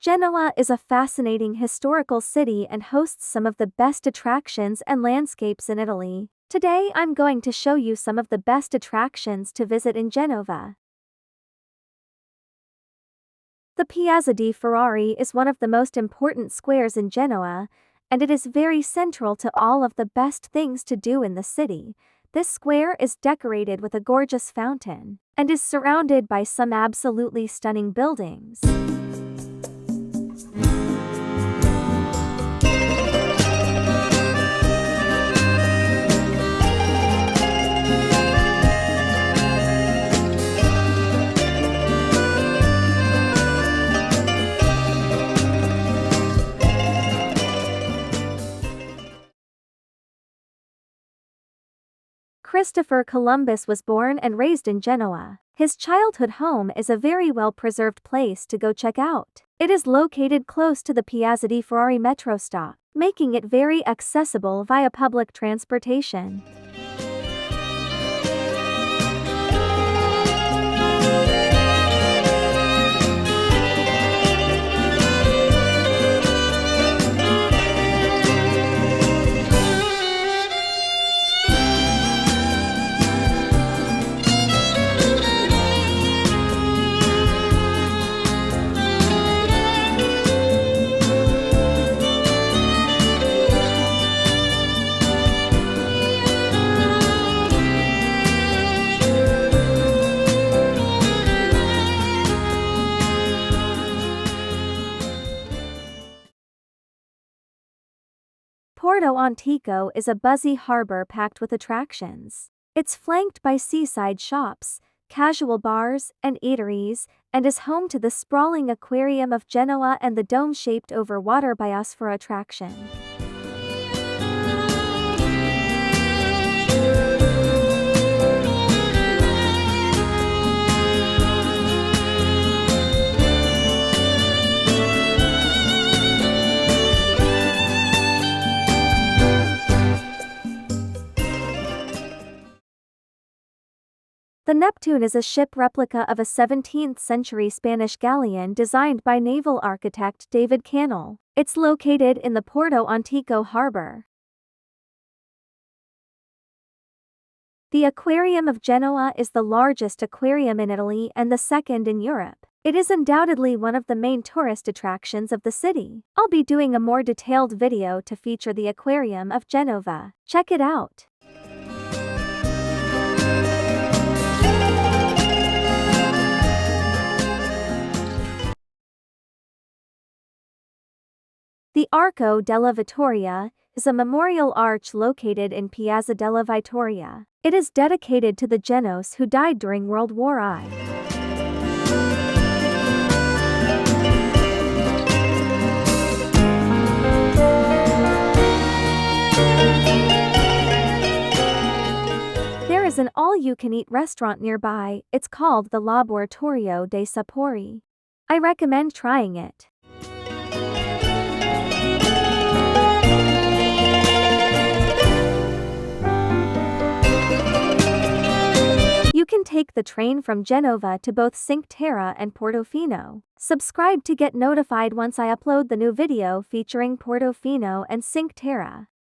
Genoa is a fascinating historical city and hosts some of the best attractions and landscapes in Italy. Today I'm going to show you some of the best attractions to visit in Genova. The Piazza di Ferrari is one of the most important squares in Genoa, and it is very central to all of the best things to do in the city. This square is decorated with a gorgeous fountain, and is surrounded by some absolutely stunning buildings. Christopher Columbus was born and raised in Genoa. His childhood home is a very well-preserved place to go check out. It is located close to the Piazza di Ferrari metro stop, making it very accessible via public transportation. Porto Antico is a buzzy harbor packed with attractions. It's flanked by seaside shops, casual bars, and eateries, and is home to the sprawling Aquarium of Genoa and the dome-shaped over-water biosphere attraction. The Neptune is a ship replica of a 17th-century Spanish galleon designed by naval architect David Cannell. It's located in the Porto Antico harbor. The Aquarium of Genoa is the largest aquarium in Italy and the second in Europe. It is undoubtedly one of the main tourist attractions of the city. I'll be doing a more detailed video to feature the Aquarium of Genova. Check it out. The Arco della Victoria is a memorial arch located in Piazza della Victoria. It is dedicated to the Genoese who died during World War I. There is an all-you-can-eat restaurant nearby. It's called the Laboratorio de Sapori. I recommend trying it. You can take the train from Genova to both Cinque Terre and Portofino. Subscribe to get notified once I upload the new video featuring Portofino and Cinque Terre.